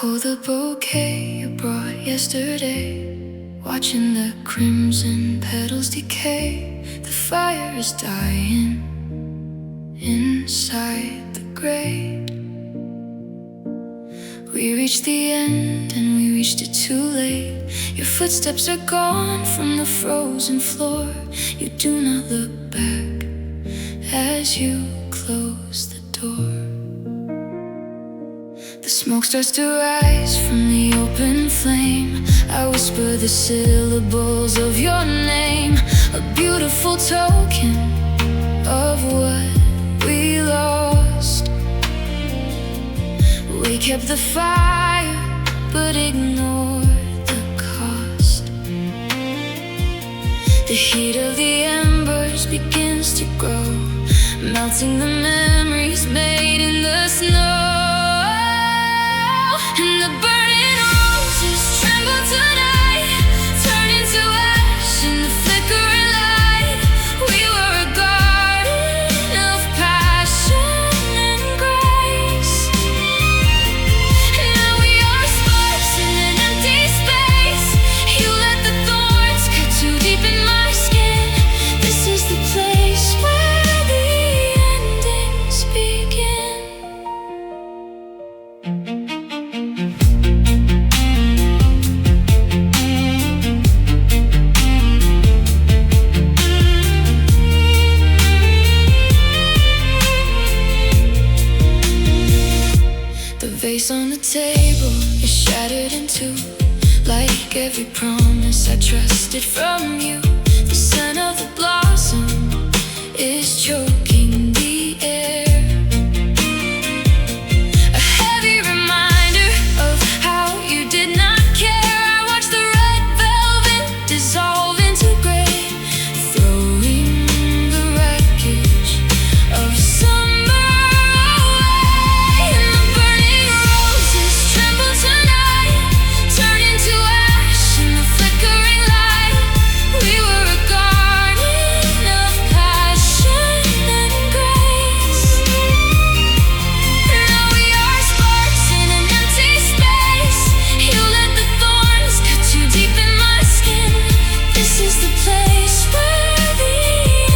Hold the bouquet you brought yesterday, watching the crimson petals decay. The fire is dying inside the grate. We reached the end and we reached it too late. Your footsteps are gone from the frozen floor. You do not look back as you close the door. The smoke starts to rise from the open flame. I whisper the syllables of your name, a beautiful token of what we lost. We kept the fire, but ignored the cost. The heat of the embers begins to grow, melting the memories made in the snow. And the burning roses tremble tonight, turn into ash in the flickering light. We were a garden of passion and grace. Now we are sparks in an empty space. You let the thorns cut too deep in my skin. This is the place where the endings begin. The vase on the table is shattered in two, like every promise I trusted from you. The scent of the blossom is choking the air, a heavy reminder of how you did not care. I watched the red velvet dissolve into gray, throwing the wreckage of summer away. And the burning roses tremble tonight, turn into ash in the flickering light. We were a garden of passion and grace. Now we are sparks in an empty space. You let the thorns cut too deep in my skin. This is the place where the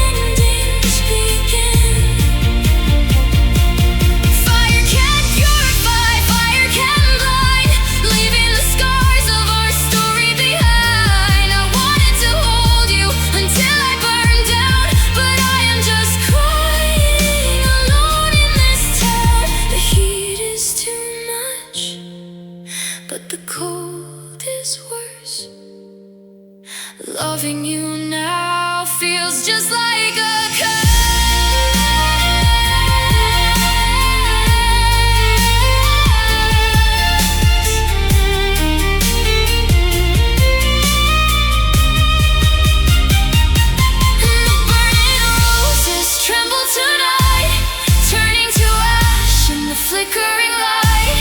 endings begin. Fire can't purify, fire can't blind, leaving the scars of our story behind. I wanted to hold you until I burned down, but I am just crying alone in this town. The heat is too much, but the cold is worse. Loving you now feels just like a curse. And the burning roses tremble tonight, turning to ash in the flickering light.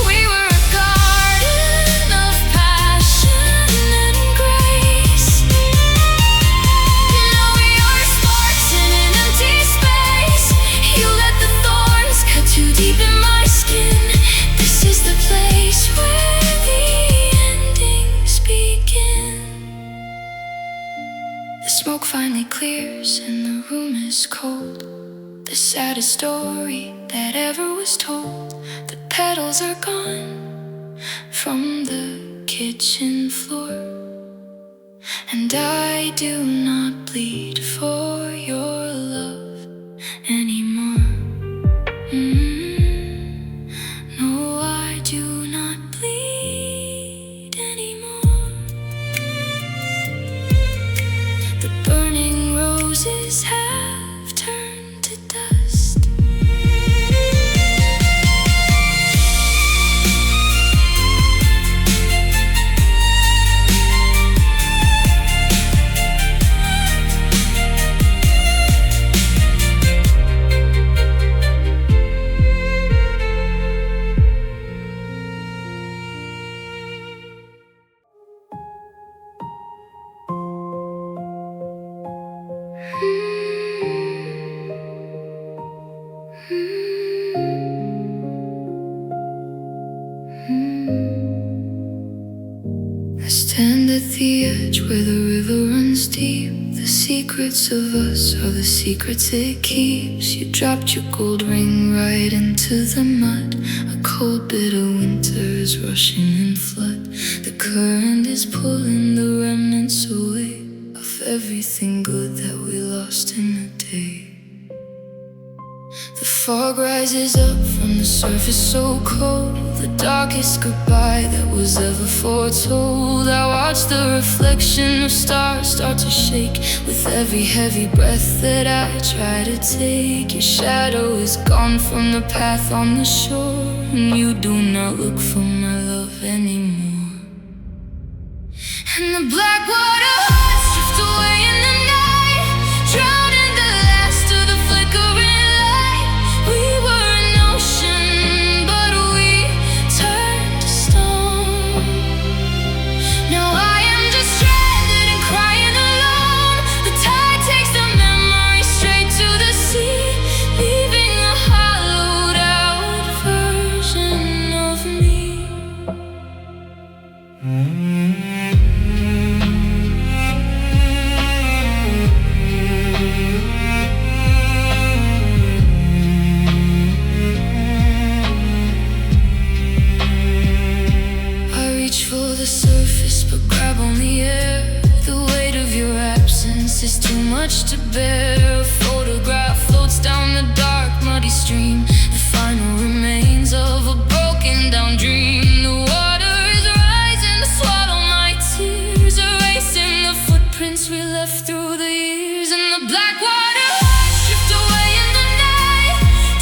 We were a garden of passion and grace. Now we are sparks in an empty space. You let the thorns cut too deep in my skin. This is the place where the endings begin. The smoke finally clears and the room is cold. The saddest story that ever was told. The petals are gone from the kitchen floor, and I do not bleed for your love anymore. No, I do not bleed anymore. The burning roses have turned to dust. the edge where the river runs deep. The secrets of us are the secrets it keeps. You dropped your gold ring right into the mud. A cold bitter winter is rushing in flood. The current is pulling the remnants away of everything good that we lost in the day. The fog rises up from the surface so cold, the darkest goodbye that was ever foretold. I watch the reflection of stars start to shake with every heavy breath that I try to take. Your shadow is gone from the path on the shore, and you do not look for my love anymore. And the black water hearts drift away in the night, drowning the last of the flickering light. We were an ocean, but we turned to stone. Now I am just stranded and crying alone. The tide takes the memory straight to the sea, leaving a hollowed out version of me. Is too much to bear. A photograph floats down the dark, muddy stream, the final remains of a broken down dream. The water is rising to swallow my tears, erasing the footprints we left through the years. And the black water hearts drift away in the night,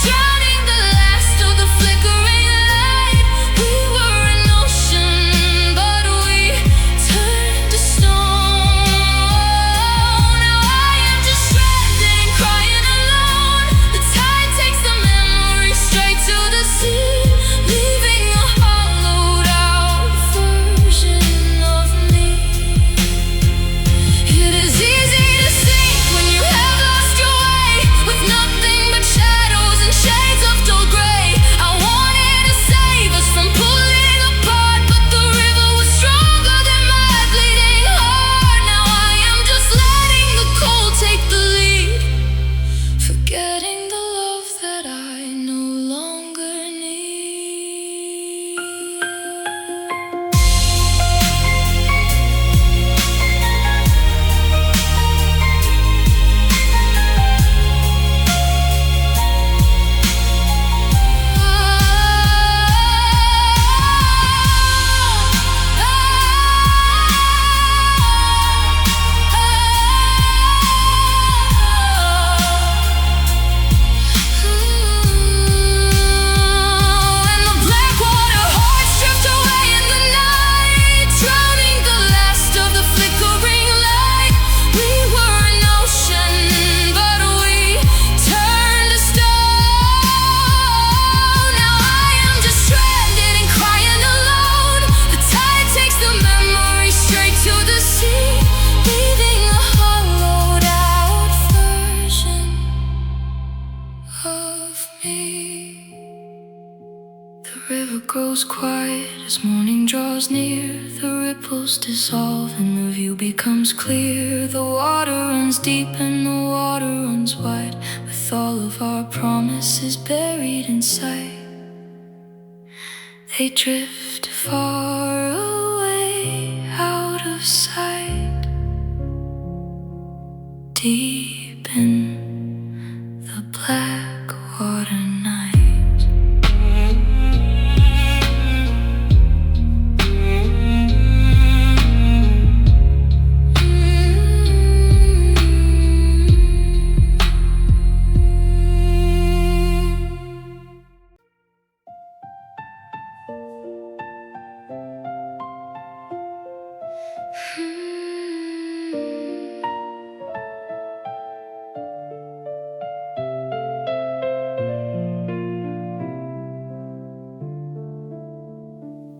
drowning the last of the flickering light. We were an ocean, but we turned to stone. The river grows quiet as morning draws near. The ripples dissolve and the view becomes clear. The water runs deep and the water runs wide, with all of our promises buried inside. They drift far away out of sight, deep in the black water night.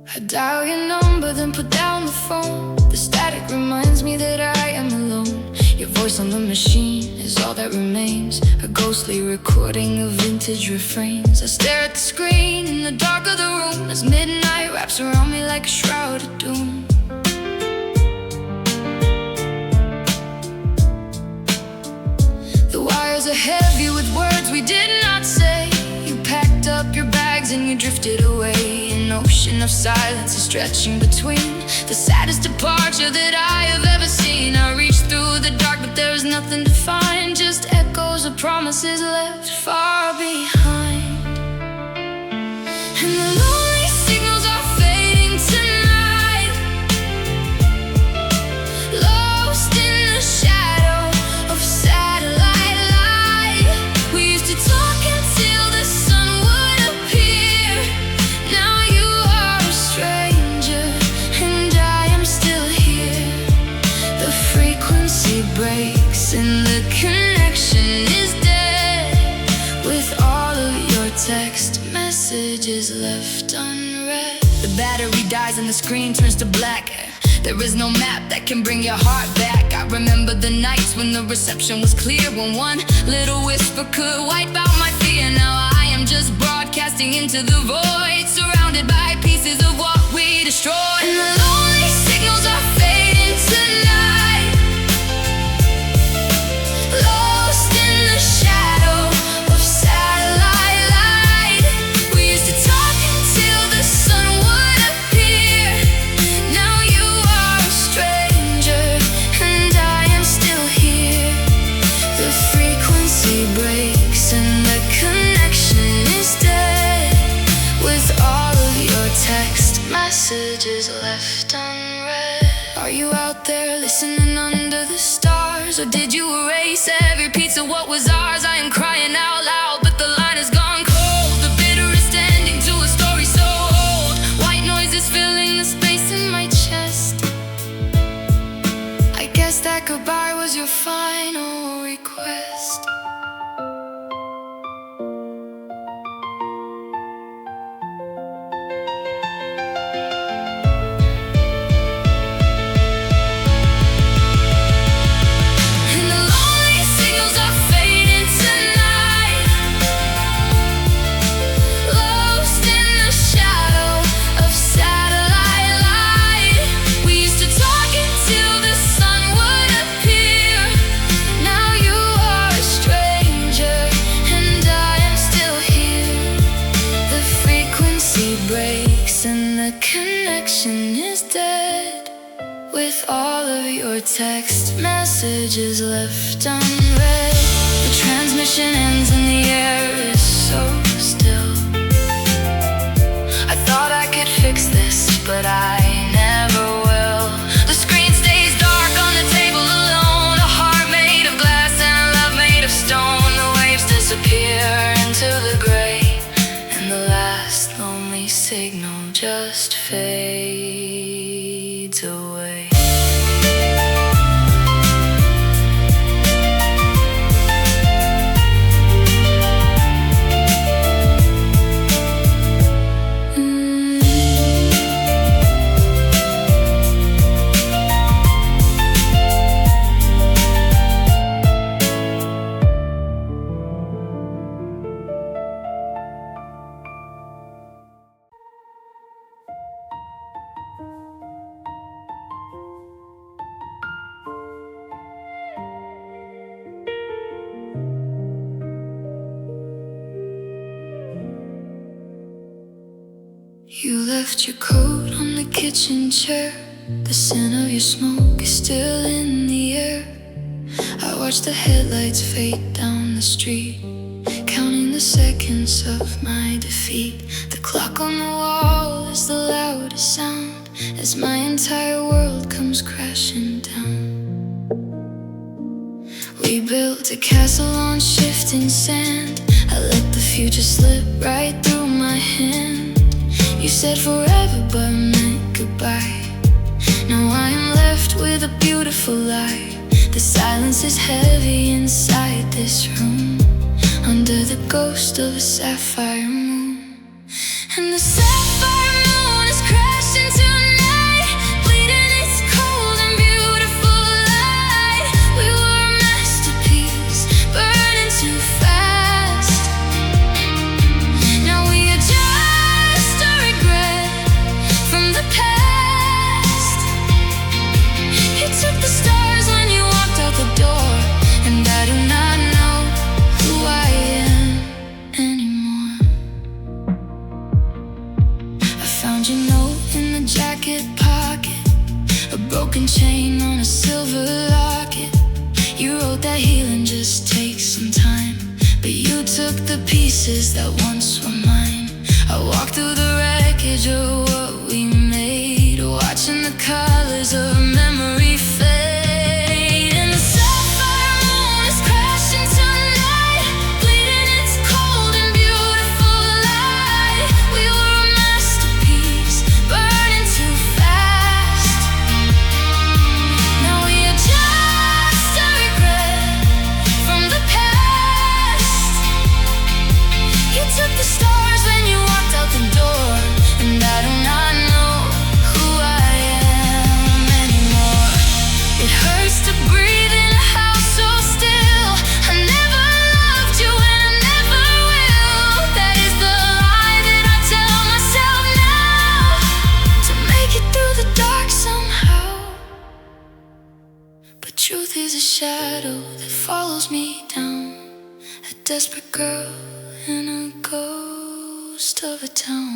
I dial your number, then put down the phone. The static reminds me that I am alone. Your voice on the machine is all that remains, a ghostly recording of vintage refrains. I stare at the screen in the dark of the room as midnight wraps around me like a shroud of doom. are heavy with words we did not say. You packed up your bags and you drifted away. An ocean of silence is stretching between the saddest departure that I have ever seen. I reached through the dark, but there's nothing to find, just echoes of promises left far behind. And the lonely signals are fading tonight, lost in the shadow of satellite light. We used to talk until the sun would appear. Now you are a stranger and I am still here. The frequency breaks and the connection is dead, with all of your text messages left unread. The battery dies and the screen turns to black. There is no map that can bring your heart back. I remember the nights when the reception was clear, when one little whisper could wipe out my fear. Now I am just broadcasting into the void, surrounded by pieces of what we destroyed. And the lonely signals are fading tonight, lost in the shadow of satellite light. We used to talk until the sun would appear. Now you are a stranger and I am still here. The frequency breaks and the connection is dead, with all of your text messages left unread. Are you out there listening under the stars, or did you erase every piece of what was ours? I am crying out loud, but the line has gone cold. The bitterest ending to a story so old. White noise is filling the space in my chest. I guess that goodbye was your final request. And the lonely signals are fading tonight, lost in the shadow of satellite light. We used to talk until the sun would appear. Now you are a stranger and I am still here. The frequency breaks and the connection is dead, with all of your text messages left unread. The transmission ends and the air is so still. I thought I could fix this, but I never will. The screen stays dark on the table alone, a heart made of glass and a love made of stone. The waves disappear into the gray, and the last lonely signal just fades away. You left your coat on the kitchen chair. The scent of your smoke is still in the air. I watch the headlights fade down the street, counting the seconds of my defeat. The clock on the wall is the loudest sound as my entire world comes crashing down. We built a castle on shifting sand. I let the future slip right through my hand. You said forever but meant goodbye. Now I am left with a beautiful lie. The silence is heavy inside this room, under the ghost of a sapphire moon. And the sapphire moon is crashing tonight, bleeding its cold and beautiful light. We were a masterpiece, burning too fast. Now we are just a regret from the past. You took the stars when you walked out the door, and I do not know found your note in the jacket pocket, a broken chain on a silver locket. You wrote that healing just takes some time, but you took the pieces that once were mine. I walked through the wreckage of what we made, watching the colors of memory fade. And the sapphire moon is crashing tonight, bleeding its cold and beautiful light. We were a masterpiece, burning too fast. Now we are just a regret from the past. You took the stars when you walked out the door, and I do not know who I am anymore. It hurts to breathe in a house so still. I never loved you and I never will. That is the lie that I tell myself now, to make it through the dark somehow. But truth is a shadow that follows me down, a desperate girl in a ghost of a town.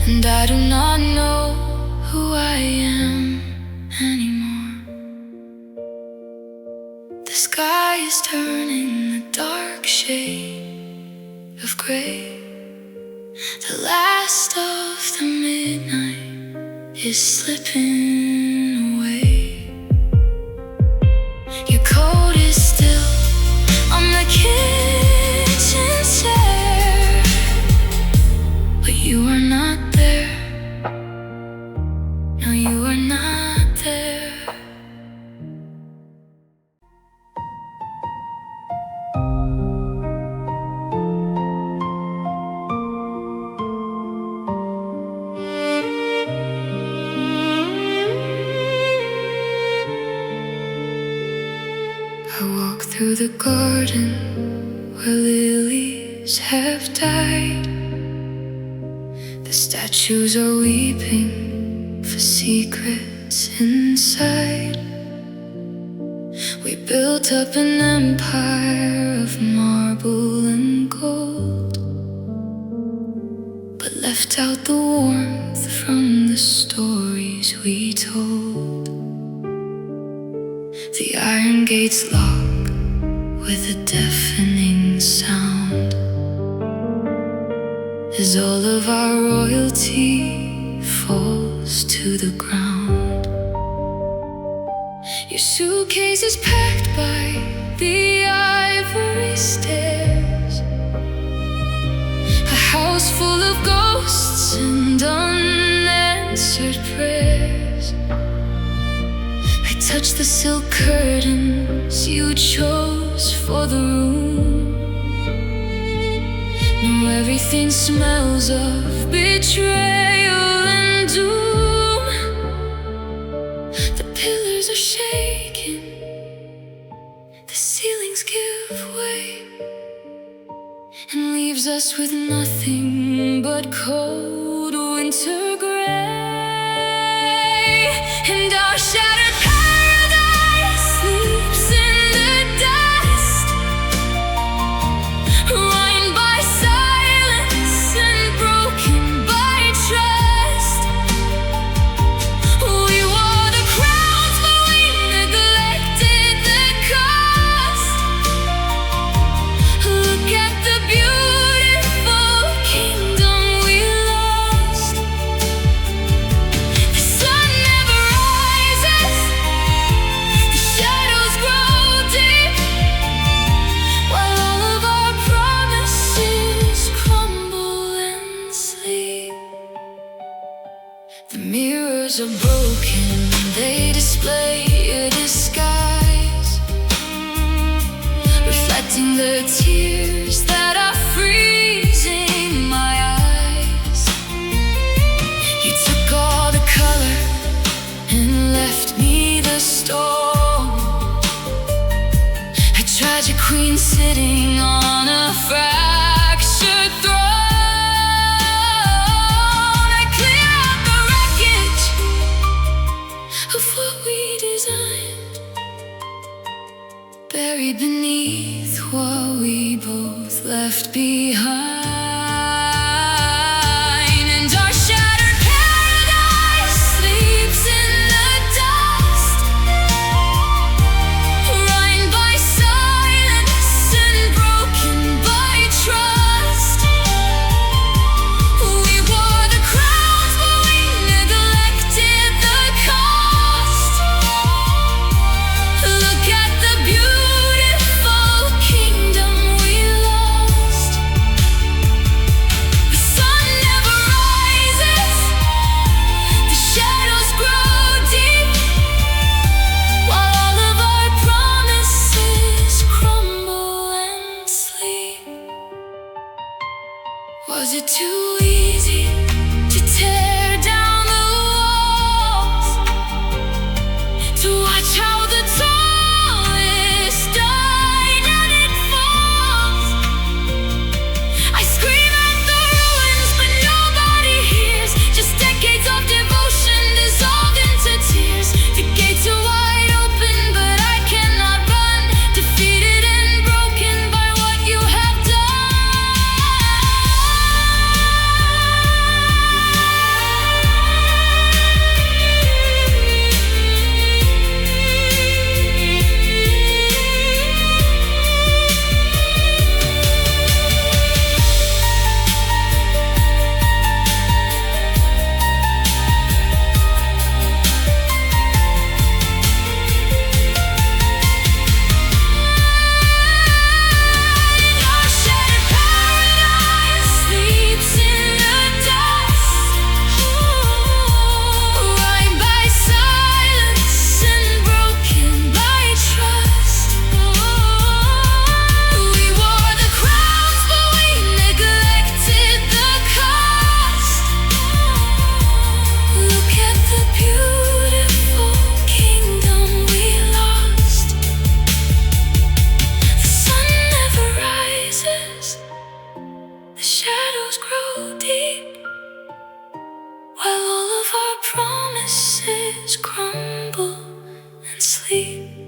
And I do not know who I am anymore. The sky is turning a dark shade of gray. The last of the midnight is slipping away. Your coat is still on the kitchen chair, but you are not there. No, you are not there. I walk through the garden where lilies have died. The statues are weeping for secrets inside. We built up an empire of marble and gold, but left out the warmth from the stories we told. The iron gates lock with a deafening sound, as all of our royalty falls to the ground. Your suitcase is packed by the ivory stairs, a house full of ghosts and unanswered prayers. I touch the silk curtains you chose for the room. Now everything smells of betrayal and doom. The pillars are shaking, the ceilings give way, and leaves us with nothing but cold winter gray. And our shattered paradise sleeps in the dust, ruined by silence and broken by trust. We wore the crowns, but we neglected the cost. Look at the beautiful kingdom we lost. queen sitting on a fractured throne. I clear out the wreckage of what we designed, buried beneath what we both left behind. Was it too easy to tear down the walls, to watch how the tallest died and it falls? I scream at the ruins, but nobody hears. Just decades of devotion dissolved into tears. The gates are wide open, but I cannot run, defeated and broken by what you have done. Shadows grow deep, while all of our promises crumble and sleep.